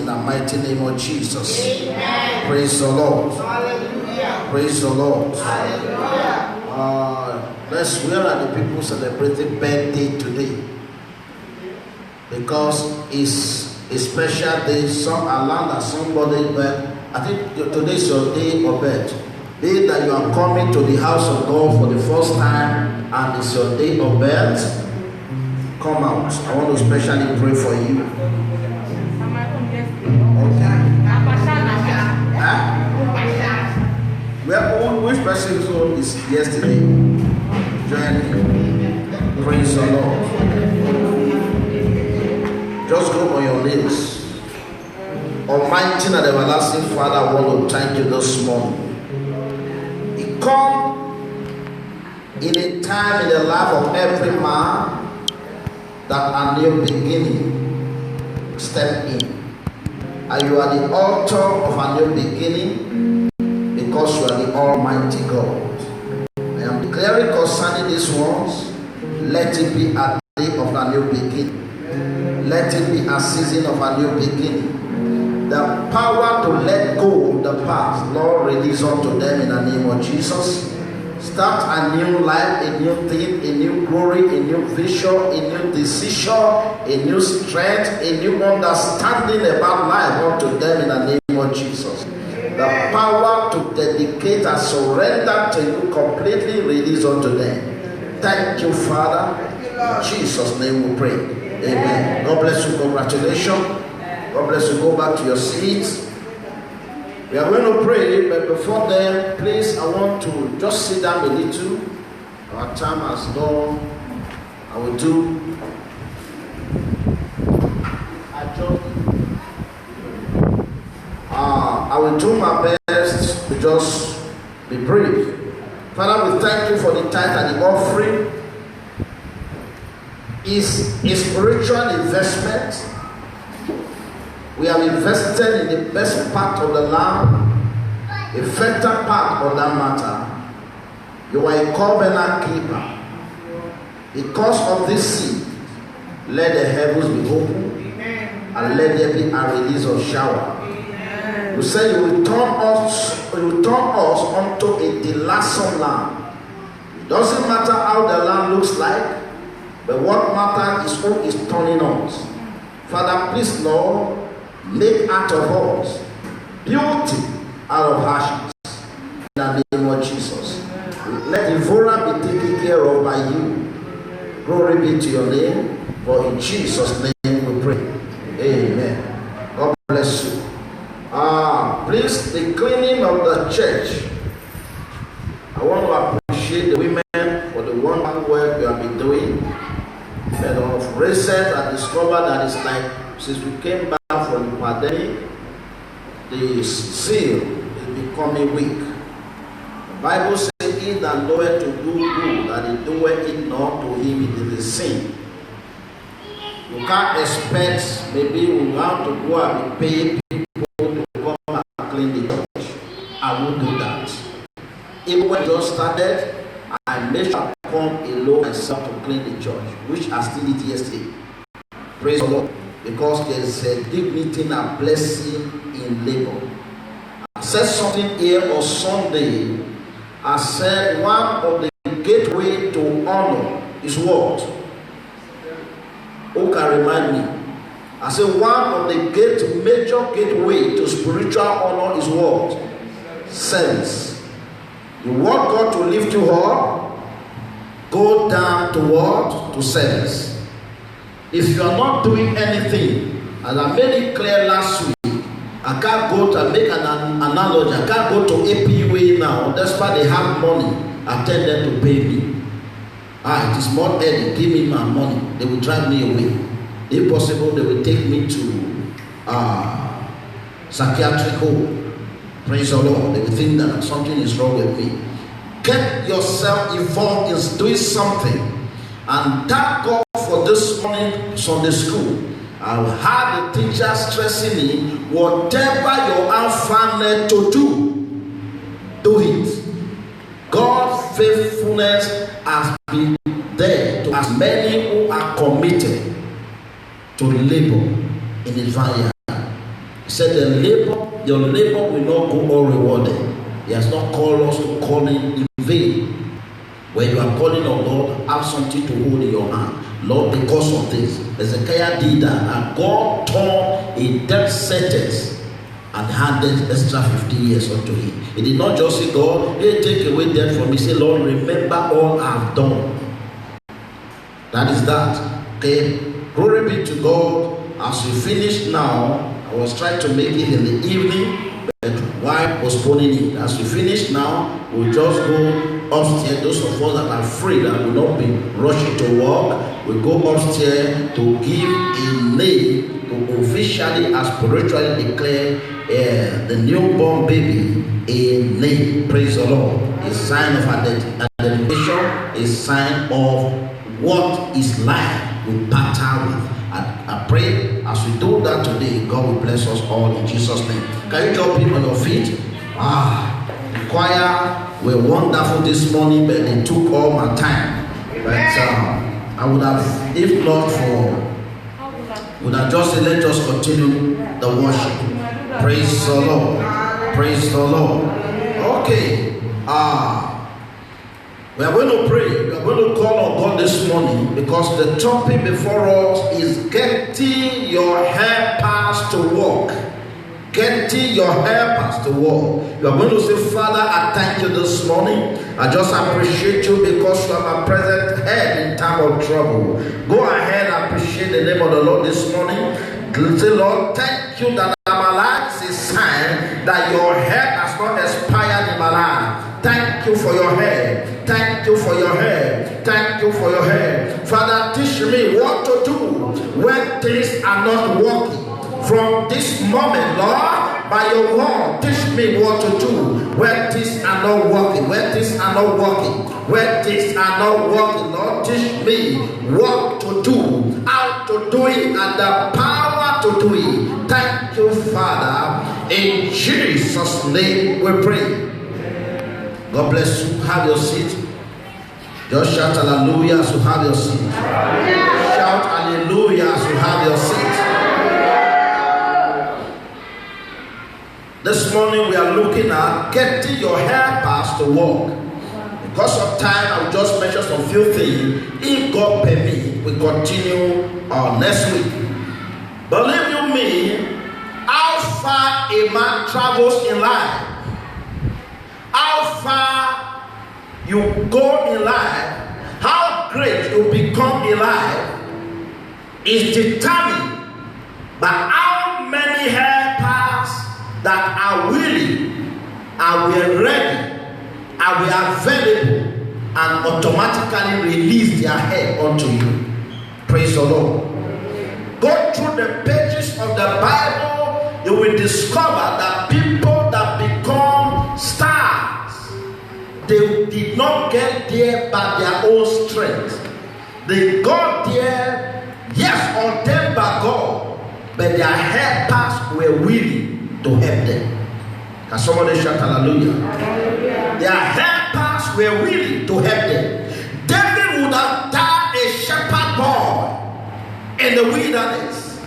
in the mighty name of Jesus. Amen. Praise the Lord. Hallelujah. Praise the Lord. Hallelujah. Where are the people celebrating birthday today? Because it's a special day. Some around that somebody's birth. I think today is your day of birth. Day that you are coming to the house of God for the first time, and it's your day of birth. Come out. I want to specially pray for you. Okay. Huh? Which person's home is yesterday? Journey. Praise the Lord. Just go on your knees. Almighty and everlasting Father, I want to thank you this morning. It comes in a time in the life of every man that a new beginning step in. And you are the author of a new beginning because you are the Almighty God. I am declaring concerning these ones, let it be a day of a new beginning. Let it be a season of a new beginning. The power to let go of the past, Lord, release unto them in the name of Jesus. Start a new life, a new thing, a new glory, a new vision, a new decision, a new strength, a new understanding about life unto them in the name of Jesus. The power to dedicate and surrender to you completely release unto them. Thank you, Father. In Jesus' name we pray. Amen. God bless you. Congratulations. God bless you. Go back to your seats. We are going to pray, but before then, please, I want to just sit down a little. Our time has gone. I will do. I will do my best to just be brief. Father, we thank you for the tithe and the offering. It's a spiritual investment. We have invested in the best part of the land, a fertile part of that matter. You are a covenant keeper. Because of this seed, let the heavens be open, and let there be a release of shower. You say you will turn us onto a delightsome land. It doesn't matter how the land looks like, but what matters is who is turning us. Father, please, Lord, make out of us beauty out of ashes. In the name of Jesus. Let the devourer be taken care of by you. Glory be to your name. For in Jesus' name we pray. Amen. God bless you. Please, the cleaning of the church. I want to appreciate the women for the wonderful work you have been doing. And of recent, I discovered that it's like since we came back from the pandemic, the seal is becoming weak. The Bible says, he that knoweth to do good, that he doeth it not, to him it is a sin. You can't expect, maybe we want to go and pay people to come and clean the church. I won't do that. Even when I just started, I made sure I come alone myself to clean the church, which I still did yesterday. Praise the Lord. Because there is a dignity and blessing in labor. I said something here on Sunday. I said one of the gateway to honor is what? Who can remind me? I said one of the major gateway to spiritual honor is what? Service. You want God to lift you up, go down to what? To service. If you are not doing anything, as I made it clear last week, I can't go to make an analogy. I can't go to APUA now. Despite they have money, I tell them to pay me. It is more early. Give me my money. They will drive me away. If possible, they will take me to psychiatric home. Praise the Lord. They will think that something is wrong with me. Get yourself involved in doing something, and thank God for this morning Sunday school. I will have the teacher stressing me, whatever your hand found to do it. God's faithfulness has been there to as many who are committed to labor in his vineyard. He said, your labor will not go unrewarded. He has not called us to call in vain. When you are calling on God, have something to hold in your hand. Lord, because of this, Hezekiah did that, and God turned a death sentence and handed extra 50 years unto him. He did not just say, God, hey, take away death from me. He said, Lord, remember all I've done. That is that. Okay. Glory be to God. As we finish now, I was trying to make it in the evening, but why postponing it? As we finish now, we'll just go upstairs. Those of us that are free, that will not be rushing to work, we'll go upstairs to give a name, to officially and spiritually declare the newborn baby a name. Praise the Lord. A sign of identification, a sign of what is life we partner with. I pray as we do that today, God will bless us all in Jesus' name. Can you jump in on your feet? The choir were wonderful this morning, but they took all my time. But I would have, if not for, would have just said, let us continue the worship. Praise the Lord. Praise the Lord. Okay. We are going to pray. We are going to call on God this morning because the topic before us is getting your helpers to work. Getting your helpers to work. You are going to say, Father, I thank you this morning. I just appreciate you because you are my present help in time of trouble. Go ahead and appreciate the name of the Lord this morning. Say, Lord, thank you that I'm alive. It's a sign that your help has not expired in my life. Thank you for your help. Thank you for your help. Thank you for your help. Father, teach me what to do when things are not working. From this moment, Lord, by your word, teach me what to do when things are not working. When things are not working. When things are not working, Lord, teach me what to do, how to do it, and the power to do it. Thank you, Father. In Jesus' name we pray. God bless you. Have your seat. Just shout hallelujah as you have your seat. Shout hallelujah as you have your seat. This morning we are looking at getting your helpers to work. Because of time, I will just mention some few things. If God permit, we continue next week. Believe you me, how far a man travels in life, how far you go in life, how great you become in life is determined by how many helpers that are willing, are we ready, are we available, and automatically release their help unto you. Praise the Lord. Go through the pages of the Bible, you will discover that people that become stars, they did not get there by their own strength. They got there, yes, ordained by God, but their helpers were willing to help them. Can somebody shout hallelujah? Hallelujah. Their helpers were willing to help them. David would have died a shepherd boy in the wilderness.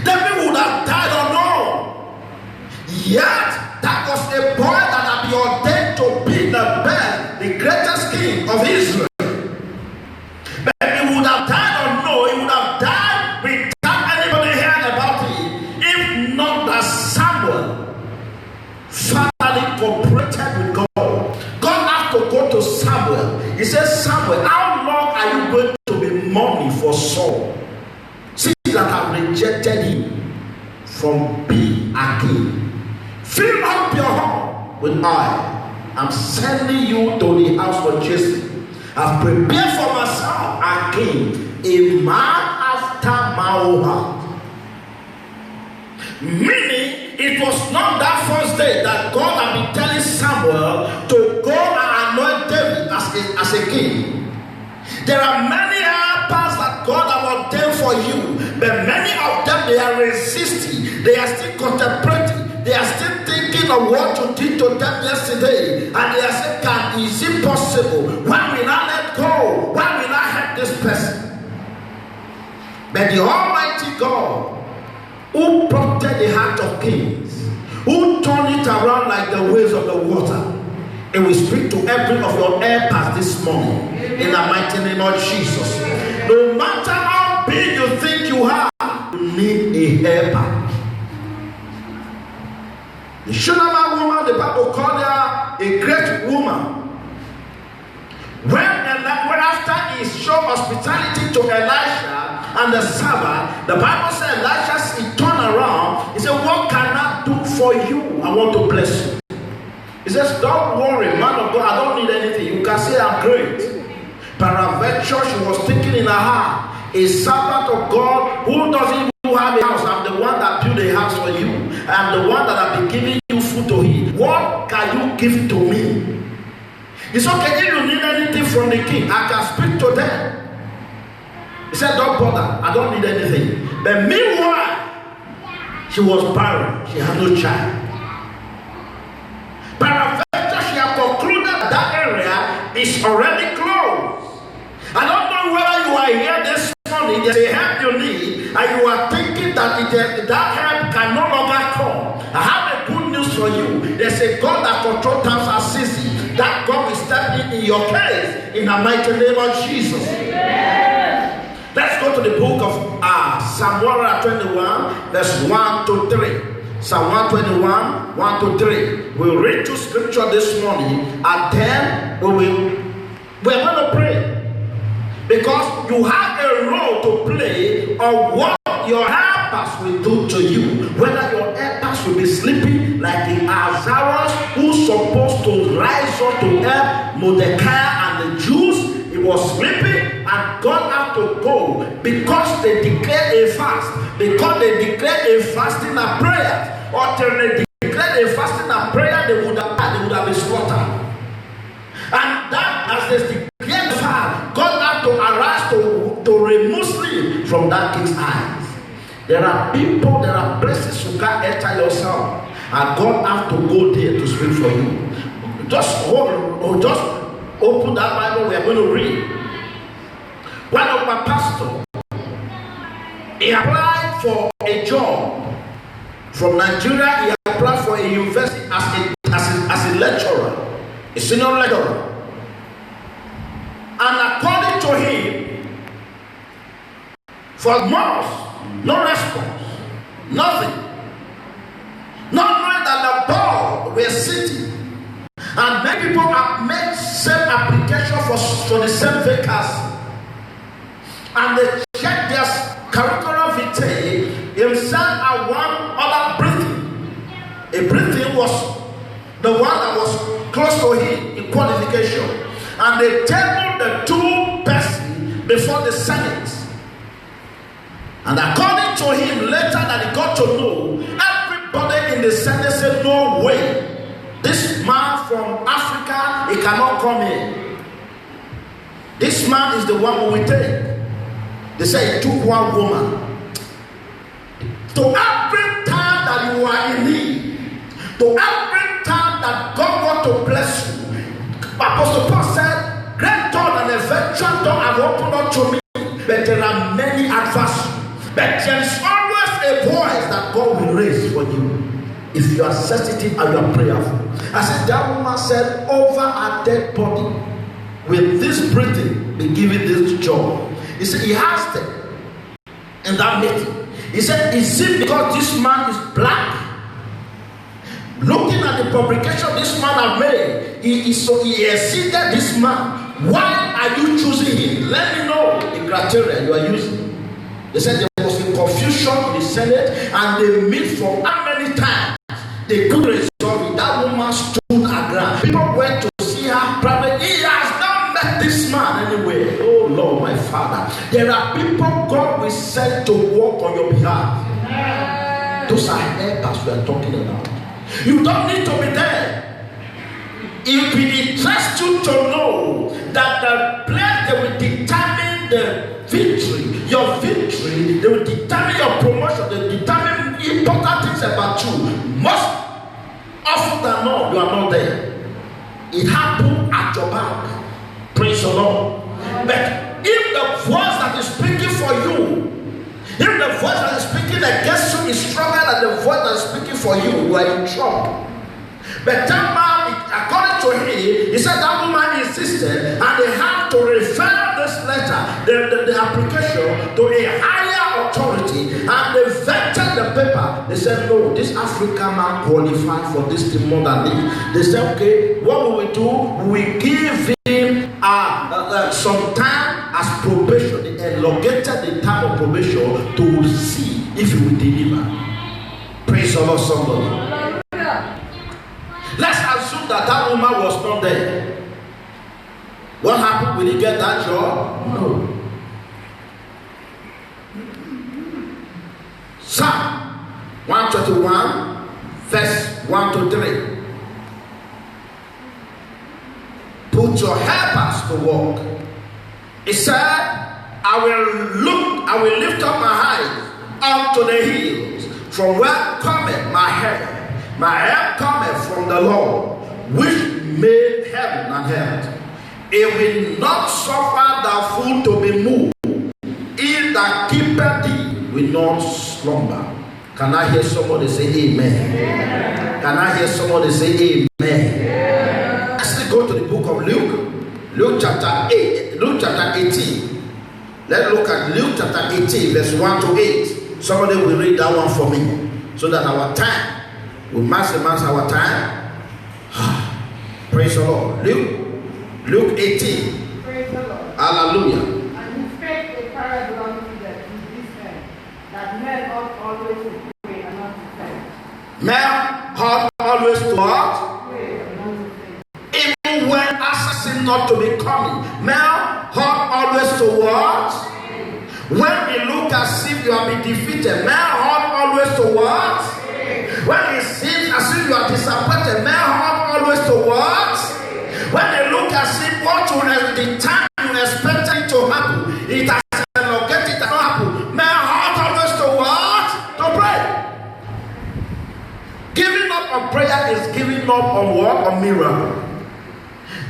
David would have died unknown. Yet, that was a boy that had been ordained to be the best, the greatest king of Israel. But he would have died unknown. He would have died without anybody hearing about him. If not that Samuel finally cooperated with God. God had to go to Samuel. He said, Samuel, how long are you going to be mourning for Saul? See that I've rejected him from being a king. Fill up your heart with oil. I'm sending you to the house of Jesse. I've prepared for myself a king, a man after my own heart. Meaning, it was not that first day that God had been telling Samuel to go and anoint David as a king. There are many helpers that God has ordained for you, but many of them, they are resisting. They are still contemplating. They are still thinking of what you did to them yesterday. And they are saying, is it possible? Why will I let go? Why will I help this person? But the Almighty God, who prompted the heart waves of the water. It will speak to every of your helpers this morning in the mighty name of Jesus. No matter how big you think you are, you need a helper. The Shunammite woman, the Bible called her a great woman. When after he showed hospitality to Elisha and the servant, the Bible said Elisha, he turned around. He said, what can I do for you? I want to bless you. He says, don't worry, man of God, I don't need anything. You can say I'm great. Paraventure, she was thinking in her heart, a servant of God who doesn't even have a house. I'm the one that built a house for you. I'm the one that have been giving you food to eat. What can you give to me? It's okay if you need anything from the king. I can speak to them. He said, don't bother. I don't need anything. But meanwhile, she was barren. She had no child. Peradventure, she had concluded that area is already closed. I don't know whether you are here this morning, there's a help you need, and you are thinking that that help can no longer come. I have a good news for you. There's a God that controls times and seasons. That God will step in your case in the mighty name of Jesus. Amen. Let's go to the book of Psalm 121, verse 1 to 3. Psalm 121, 1 to 3. We'll read two scripture this morning, and then we're going to pray. Because you have a role to play on what your helpers will do to you. Whether your helpers will be sleeping like the Azarias who's supposed to rise up to help Mordecai and the Jews. He was sleeping and God had to go because they declared a fast. Because they declared a fasting and prayer. Or till they declared a fasting and prayer, they would have been slaughtered. And that as they declared the fast, God had to arise to remove sleep from that king's eyes. There are people, there are places you can't enter yourself. And God has to go there to speak for you. Just open that Bible, we are going to read. One of my pastors, he applied for a job from Nigeria. He applied for a university as a lecturer, a senior lecturer. And according to him, for months, no response, nothing. Not knowing that the board were sitting, and many people have made same application for the same vacancy, and they checked their curriculum vitae. Himself and one other Britain. A Britain was the one that was close to him in qualification, and they tabled the two persons before the Senate. And according to him, later that he got to know, everybody in the Senate said, no way. This man from Africa, he cannot come in. This man is the one who will take. They say he took one woman. To every time that you are in need, to every time that God wants to bless you, Apostle Paul said, great door and effectual door have opened up to me, but there are many adversaries. But there is always a voice that God will raise for you if you are sensitive and you are prayerful. I said, that woman said, over a dead body, will this Britain be given this job? He said, he asked them in that meeting. He said, is it because this man is black? Looking at the publication this man has made, he exceeded this man. Why are you choosing him? Let me know the criteria you are using. They said there was a confusion in the Senate, and they meet for how many times they couldn't resolve it. That woman stood her ground. People went to see her privately. He has not met this man anyway. Oh Lord, my Father. There are people God will send to work on your behalf. Those are helpers we are talking about. You don't need to be there. It will interest you to know that the place they will determine the victory, your victory, they will determine your promotion, they will determine important things about you. Most often than not, you are not there. It happened at your back. Praise the Lord. But if the voice that is speaking for you, if the voice that is speaking against you is stronger than the voice that is speaking for you, you are in trouble. But that man, according to him, he said that woman insisted, and they had to refer this letter, the application, to a higher authority, and they vetted the paper. They said, no, this African man qualified for this thing more than this. They said, okay, what will we do? We give him some time as probation. They elongated the time of probation to see if he will deliver. Praise the Lord, somebody. Let's assume that that woman was not there. What happened? Will he get that job? No. Psalm 121, verse 1 to 3. Put your helpers to work. He said, I will lift up my eyes unto the hills, from where cometh my help. My help cometh from the Lord, which made heaven and earth. He will not suffer the fool to be moved. He that keepeth thee will not slumber. Can I hear somebody say amen? Amen. Can I hear somebody say amen? Amen. Let's go to the book of Luke. Luke chapter 18. Let's look at Luke chapter 18, verse 1 to 8. Somebody will read that one for me, so that our time will maximize our time. Praise the Lord. Luke 18. Praise the Lord. Hallelujah. And he spake a parable unto them in this end, that men ought always to pray and not to faint. Men ought always to what? Pray and not to faint. Even when assassin not to be coming. Men ought always to what? When it look as if you have been defeated, men ought always to what? When it seems as if you are disappointed, men ought always to what? When they look as if what the time you expected it to happen, it has elongated, it has not happened. Men ought always to what? To pray. Giving up on prayer is giving up on what? On miracle.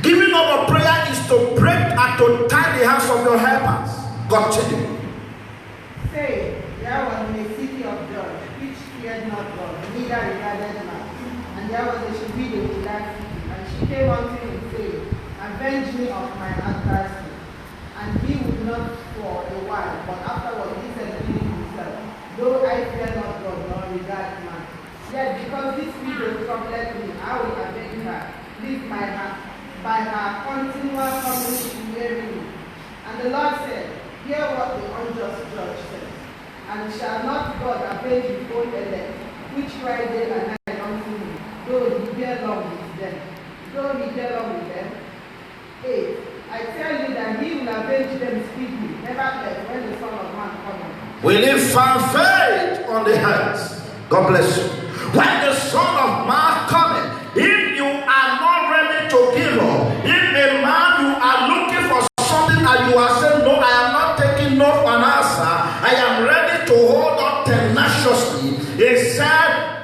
Giving up on prayer is to break and to tie the hands of your helpers. Continue. Say, there was in a city of Judge, which feared not God, neither regarded man. And there was a widow in that city, and she came unto him, saying, avenge me of my adversary. And he would not for a while, but afterward he said within himself, though I fear not God, nor regard man, yet because this widow troubled me, I will avenge her, leave my hand, by her continual coming to weary me. And the Lord said, hear what the unjust judge says. And shall not God avenge his own elect, which cry day and night unto him, though he bear long with them? Though he bear long with them? 8. I tell you that he will avenge them speedily, nevertheless, when the Son of Man cometh. Will he find faith on the earth? God bless you. When the Son of Man cometh, if you are not ready to give up, if a man you are looking for something and you are saying, no, I am not taking no for an answer, I am ready to hold on tenaciously. He said,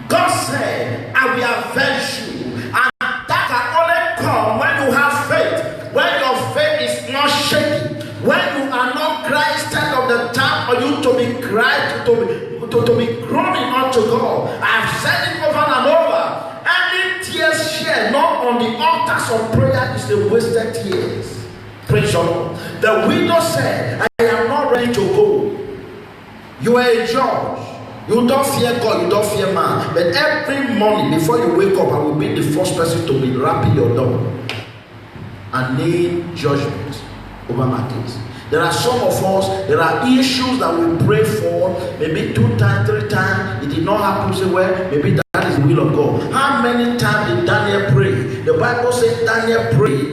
God said, I will avenge you. And that can only come when you have faith. When your faith is not shaking. When you are not crying instead of the time for you to be crying, to be groaning unto God. I have said it over and over. Any tears shed not on the altars of prayer is a wasted tears. Praise the Lord. The widow said, I am not ready to go. You are a judge. You don't fear God, you don't fear man. But every morning before you wake up, I will be the first person to be rapping your door and need judgment over my case. There are some of us, there are issues that we pray for, maybe 2 times, 3 times. It did not happen. Say, well, maybe that is the will of God. How many times did Daniel pray? The Bible says Daniel prayed,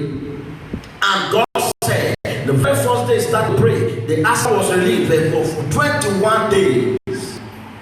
and God said, the very first day he started to pray, the answer was released. For 21 days,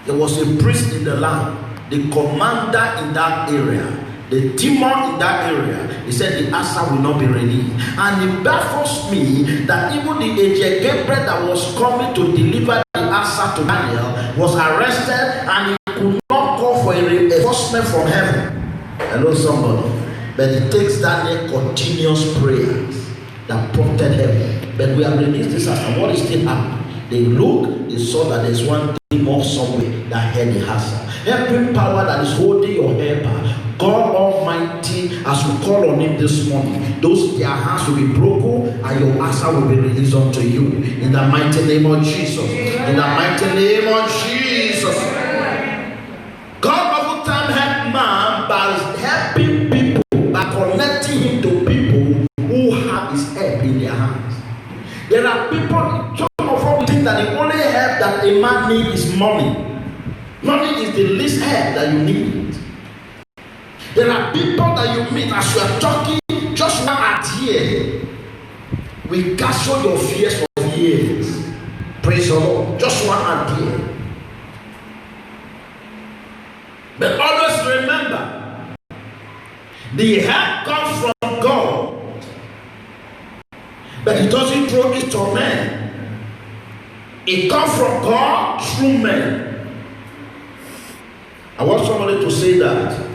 there was a priest in the land, the commander in that area, the demon in that area. He said the answer will not be released. And it baffles me that even the angel Gabriel that was coming to deliver the answer to Daniel was arrested, and he could not call for a reinforcement from heaven. Hello, somebody. But it takes Daniel continuous prayers that prompted heaven. But we have released this answer. What is still happening? They look, they saw that there's one demon somewhere that had the answer. Every power that is holding your helper, God Almighty, as we call on Him this morning, their hands will be broken and your answer will be released unto you. In the mighty name of Jesus. In the mighty name of Jesus. God of time help man by helping people, by connecting him to people who have His help in their hands. There are people, some of us think that the only help that a man needs is money. Money is the least help that you need. There are people that you meet as you are talking, just one at here. We castle your fears for years. Praise the Lord. Just one at here. But always remember, the help comes from God. But it doesn't throw it to men. It comes from God through men. I want somebody to say that.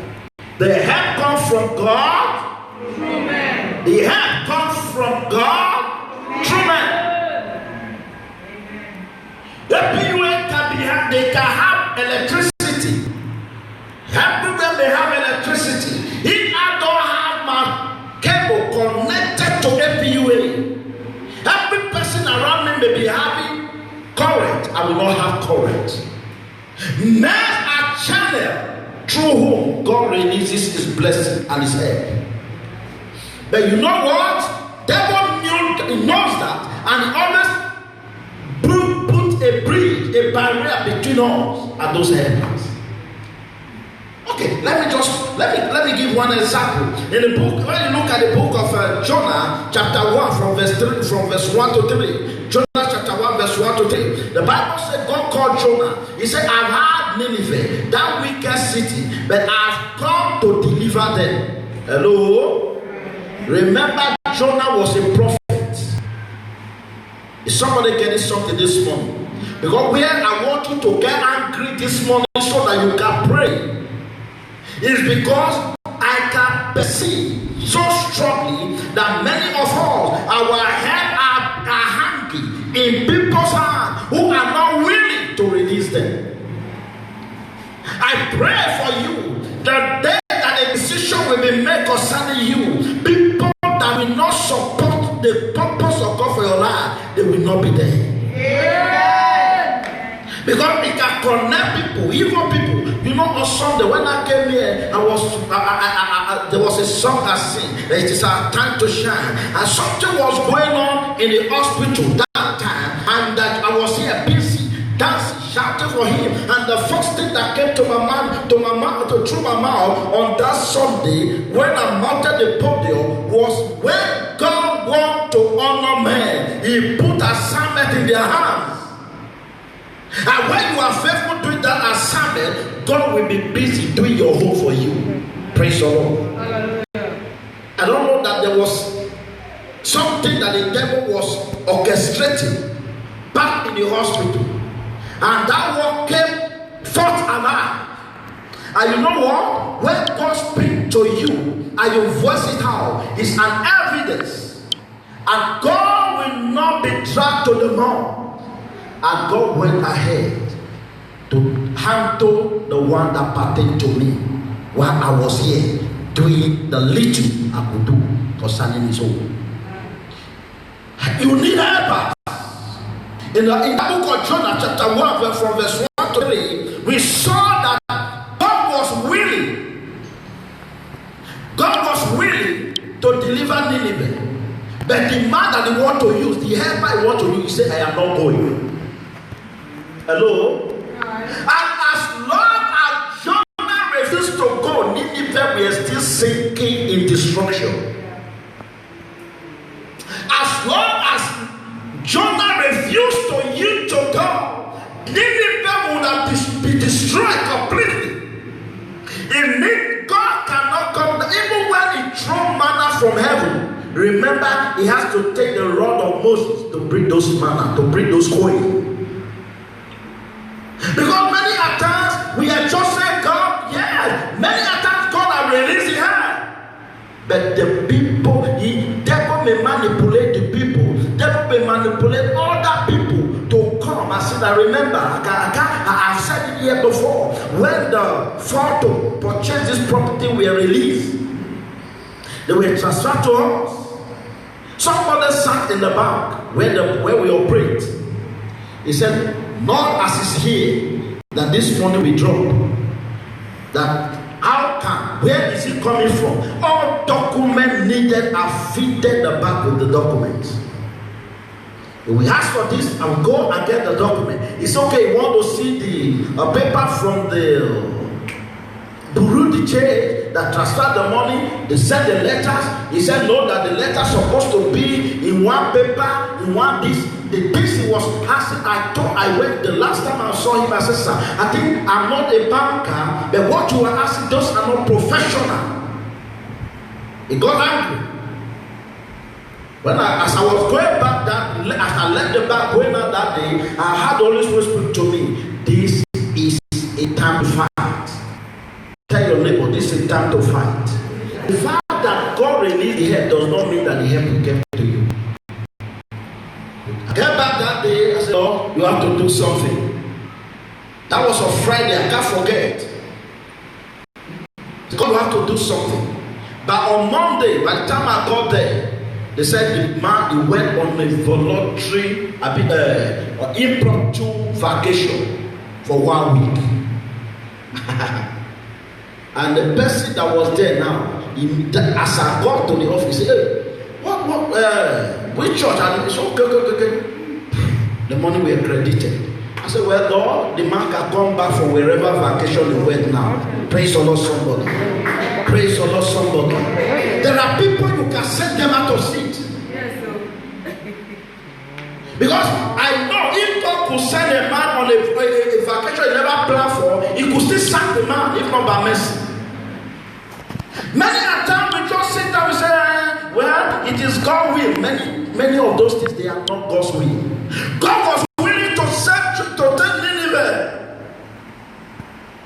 The help comes from God through men. The help comes from God through men. The people they can have electricity. Everywhere they have electricity. If I don't have my cable connected to APUA, every person around me may be having current. I will not have current. Men are channel through whom God releases His blessing and His help. But you know what? Devil knows that, and he always put a bridge, a barrier between us and those helpers. Okay, let me give one example. In the book, when you look at the book of Jonah, chapter 1, from verse 1 to 3. Jonah chapter 1, verse 1 to 3. The Bible said God called Jonah. He said, I've had Nineveh, that wicked city, but I've come to deliver them. Hello? Remember, Jonah was a prophet. Is somebody getting something this morning? Because where I want you to get angry this morning so that you can pray is because I can perceive so strongly that many of us, our head are hanging in people's hands who are not willing to release them. I pray for you the day that a decision will be made concerning you, people that will not support the purpose of God for your life, they will not be there. Because it can connect people, even people. You know, on Sunday when I came here, there was a song I sing. It is our time to shine, and something was going on in the hospital that time, and that I was here busy dancing, shouting for Him. And the first thing that came to my mind, through my mouth on that Sunday, when I mounted the podium, was when God wants to honor men, He put assignment in their hands. And when you are faithful doing that assignment, God will be busy doing your home for you. Praise the Lord. Hallelujah. I don't know that there was something that the devil was orchestrating back in the hospital, and that one came forth alive. And you know what? When God speaks to you and you voice it out, it's an evidence, and God will not be dragged to the mouth. And God went ahead to handle the one that pertained to me while I was here doing the little I could do concerning His own. You need help. In the book of Jonah, chapter 1, from verse 1 to 3, we saw that God was willing. God was willing to deliver Nineveh. But the man that He want to use, the helper He want to use, He said, I am not going. Hello? And as long as Jonah refused to go, Nineveh were still sinking in destruction. As long as Jonah refused to yield to God, Nineveh would have been destroyed completely. If God cannot come, even when He threw manna from heaven, remember He has to take the rod of Moses to bring those manna, to bring those coins. Because many times we are just saying, God, yes, many times God has released the hand. But the people, the devil may manipulate the people, devil may manipulate other people to come and say that, remember, I've said it 10 years before, when the funds to purchase this property were released, they were transferred to us. Somebody sat in the bank where we operate. He said, not as is here, that this money will drop. That how can, where is it coming from? All documents needed are fitted the back with the documents. If we ask for this, I will go and get the document. It's okay, you want to see the paper from the Bureau de change that transferred the money, they sent the letters. He said no, that the letter supposed to be in one paper, in one this. The things he was asking, I went the last time I saw him, I said, sir, I think I'm not a banker, but what you are asking, those are not professional. He got angry. As I was going back as I left the bank going out that day, I had the Holy Spirit speak to me. This is a time to fight. Tell your neighbor, this is a time to fight. The fact that God released the help does not mean that the help will get to you. I came back that day, I said, oh, you have to do something. That was on Friday, I can't forget. God, you have to do something. But on Monday, by the time I got there, they said the man, he went on a voluntary, impromptu vacation for 1 week. And the person that was there now, as I got to the office, he said, hey, which church? And he said, okay. The money were credited. I said, well, Lord, the man can come back from wherever vacation he went now. Praise the Lord, somebody. Praise the Lord, somebody. There are people you can send them out of seat. Because I know if God could send a man on a vacation he never planned for, he could still sack the man, if not by mercy. Many a time we just sit down and say, well, it is God's will. Many of those things, they are not God's will. God was willing to take Nineveh.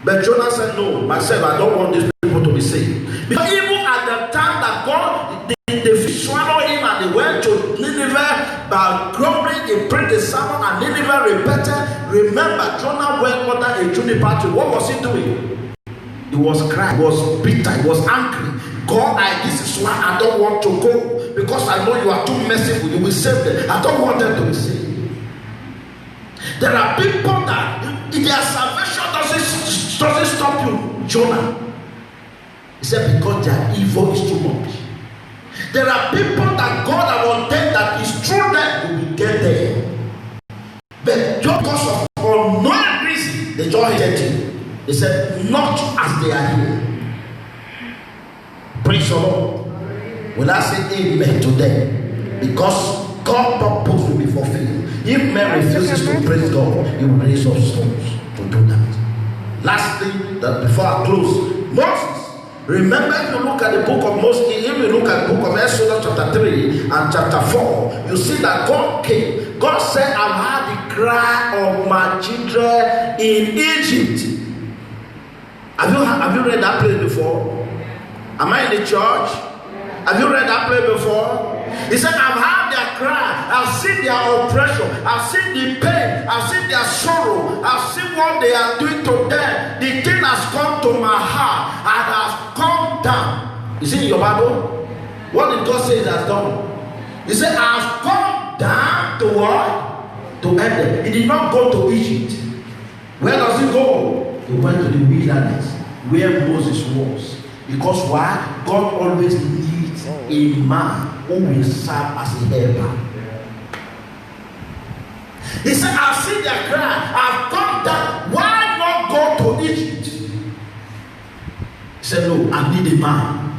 But Jonah said, no, myself, I don't want these people to be saved. Because even at the time that God, the fish swallowed him and they went to Nineveh by grumbling, he prayed the sermon and Nineveh repented. Remember, Jonah went under a juniper tree. What was he doing? He was crying, he was bitter, he was angry. God, this is why I don't want to go, because I know you are too merciful. You will save them. I don't want them to be saved. There are people that their salvation doesn't stop you. Jonah, he said, because their evil is too much. There are people that God has ordained that is through them we will get there. But just because of unknown reason, they just hated him. They said, not as they are here. Praise the Lord. Will I say amen to them? Because God's purpose will be fulfilled. If man refuses to praise God, he will raise up stones to do that. Lastly, before I close, Moses. Remember, if you look at the book of Moses, if you look at the book of Exodus chapter 3 and chapter 4, you see that God came. God said, I've heard the cry of my children in Egypt. Have you read that place before? Am I in the church? Have you read that place before? He said, I've heard their cry, I've seen their oppression, I've seen the pain, I've seen their sorrow, I've seen what they are doing to them. The thing has come to my heart and has come down. You see in your Bible? What did God say it has done? He said, I've come down to what? To Eden. He did not go to Egypt. Where does he go? He went to the wilderness where Moses was. Because why? God always needs a man who will serve as a helper. He said, I've seen their cry, I've come down. Why not go to Egypt? He said, no, I need a man.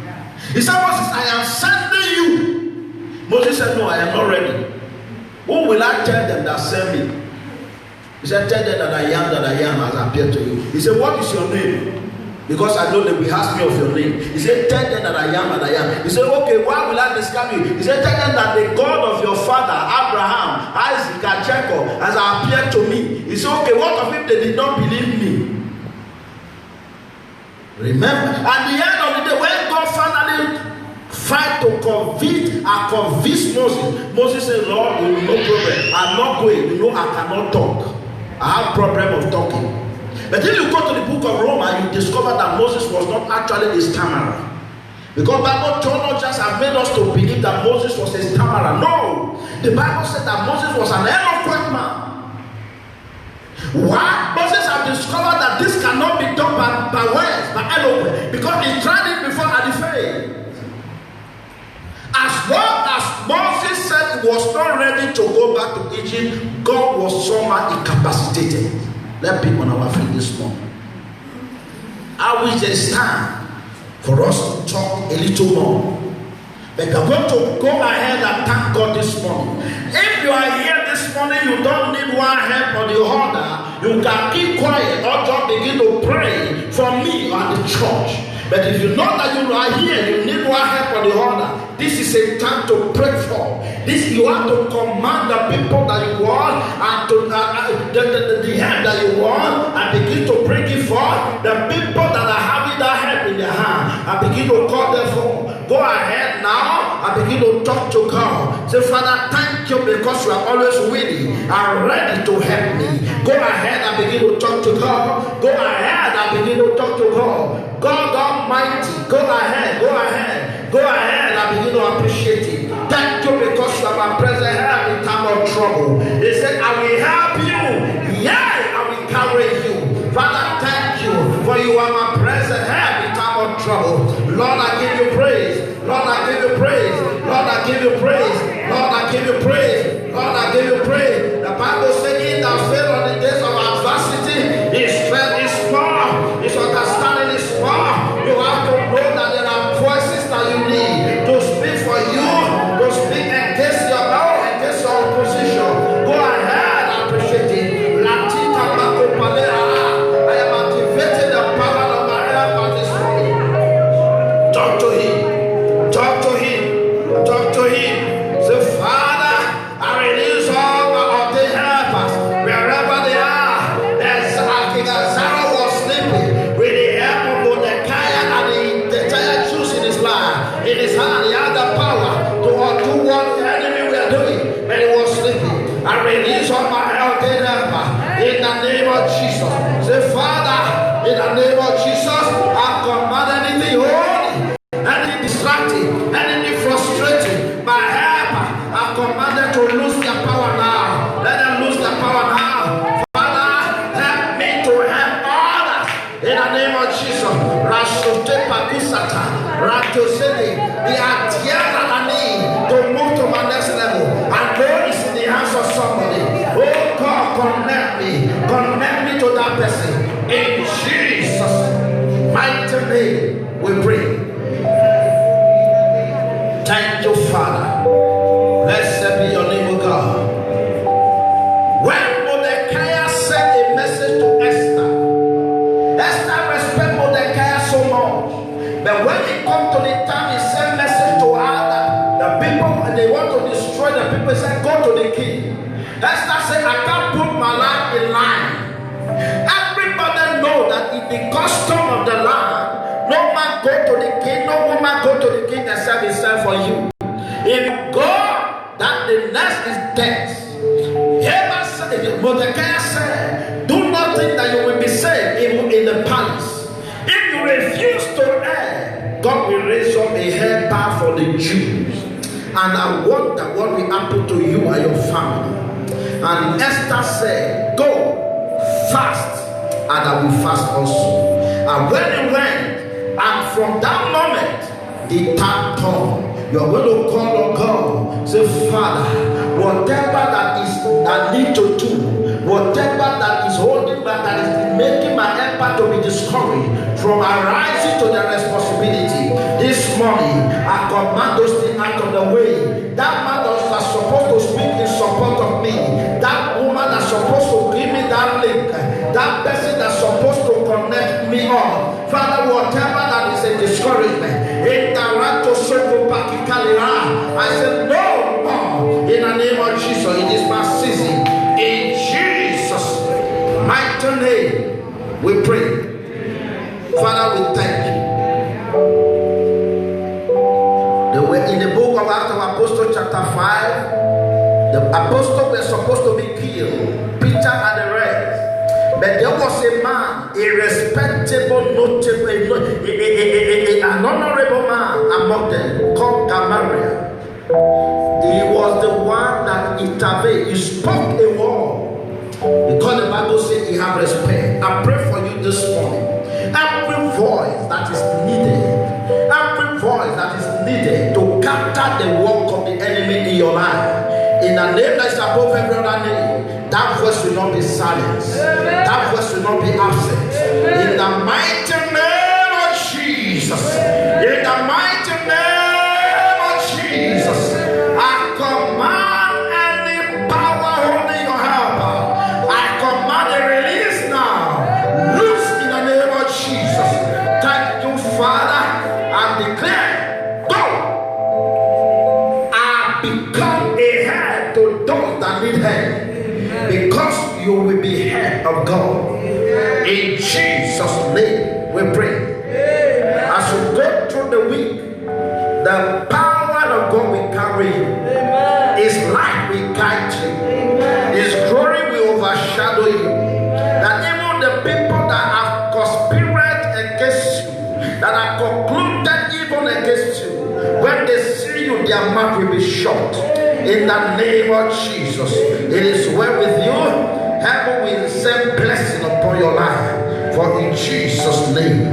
He said, Moses, I am sending you. Moses said, no, I am not ready. Who will I tell them that send me? He said, tell them that I am has appeared to you. He said, what is your name? Because I know they will ask me of your name. He said, tell them that I am. He said, okay, why will I describe you? He said, tell them that the God of your father, Abraham, Isaac, and Jacob has appeared to me. He said, okay, what of if they did not believe me? Remember, at the end of the day, when God finally fight to convince Moses, Moses said, Lord, no problem. I'm not going. You know, I cannot talk. I have problem of talking. But if you go to the book of Romans, you discover that Moses was not actually a stammerer. Because Bible don't just have made us to believe that Moses was a stammerer. No. The Bible said that Moses was an eloquent man. Why? Moses have discovered that this cannot be done by words, by eloquence. Because he tried it before and he failed. As long as Moses said he was not ready to go back to Egypt, God was somehow incapacitated. Let's be on our feet this morning. I wish there's time for us to talk a little more. But I'm going to go ahead and thank God this morning. If you are here this morning, you don't need one help or the other. You can keep quiet or just begin to pray for me or the church. But if you know that you are here, you need one help or the other. This is a time to pray for. This you have to command the people that you want and to the help that you want and begin to bring it forth. The people that are having that help in their hand and begin to call them for. Go ahead now and begin to talk to God. Say, Father, thank you because you are always willing and ready to help me. Go ahead and begin to talk to God. Go ahead and begin to talk to God. God Almighty, go ahead and begin to appreciate it. Thank you because you are my present help in time of trouble. He said, I will help you. Yeah, I will carry you. Father, thank you for you are my present help in time of trouble. Lord, I give you praise. Lord, I give you praise. Lord, I give you praise. Lord, I give you praise. Lord, I give you praise. The Bible says, he that fell on the days of adversity, his strength is small, his understanding is small. You have to know that there are voices that you need to speak for you, to speak against your own, against your opposition. Go ahead and appreciate it. I am activating the power of my help this morning. Talk to him. Talk to him. Talk to him. Say, Father, I release all my ordained helpers wherever they are. As King Azara was sleeping with the help of Mordecai and the entire Jews in his life. In his hand, he had the power to undo what the enemy were doing when he was sleeping. I release all my ordained helpers in the name of Jesus. Say, Father, in the name of Jesus, I command anything holy, anything distracting, anything frustrating, my helper, I command them to lose their power now. Let them lose their power now. Father, help me to help others in the name of Jesus. Rashote Pakusata, Ratosede, the idea that I need to move to my next level. And know it's in the hands of somebody. Oh God, connect me to that person. In Jesus' mighty name, we pray. Thank you, Father. Blessed be your name, O God. When Mordecai sent a message to Esther, Esther respected Mordecai so much. But when it comes to the time he sent message to her that the people, they want to destroy the people, he said, go to the king. Esther said, I can't put my life in line. Everybody know that in the custom of the land, no man go to the king, no woman go to the king except himself for you. If you go, that the next is death. Mordecai said, do not think that you will be saved even in the palace. If you refuse to err, God will raise up a helper for the Jews. And I want that what will happen to you and your family. And Esther said, go fast, and I will fast also. And when he went, and from that moment, the time come. You are going to call on God. Say, Father, whatever that is I need to do, whatever that is holding back, that is making my effort to be discouraged from arising to the responsibility. This morning, I command those things out of the way. That man that's supposed to speak in support of me, that woman that's supposed to give me that link, that person that's supposed to connect me on. Father, whatever that is a discouragement, I said, no, in the name of Jesus, it is my season. In Jesus' mighty name, we pray. Father, we thank you. In the book of Acts of Apostles, chapter 5, the apostles were supposed to be killed, Peter and the rest. But there was a man, a respectable, notable, an honorable man among them called Gamaliel. He was the one that intervened. He spoke a word. Because the Bible says he had respect. I pray for you this morning. Every voice that is needed to counter the work of the enemy in your life, in the name that is above every other name, that voice will not be silenced. That voice will not be absent. In the mighty name of Jesus. In the mighty name of Jesus. I command any power holding your helper. I command a release now. Loose in the name of Jesus. Thank you, Father. I declare, go. I become a head to those that need help. Because you will be head of God. In Jesus' name we pray. As you go through the week, the power of God will carry you. His light will guide you. His glory will overshadow you. That even the people that have conspired against you, that are concluded evil against you, when they see you, their mouth will be shut. In the name of Jesus, it is well with you. Heaven will send blessing upon your life. For in Jesus' name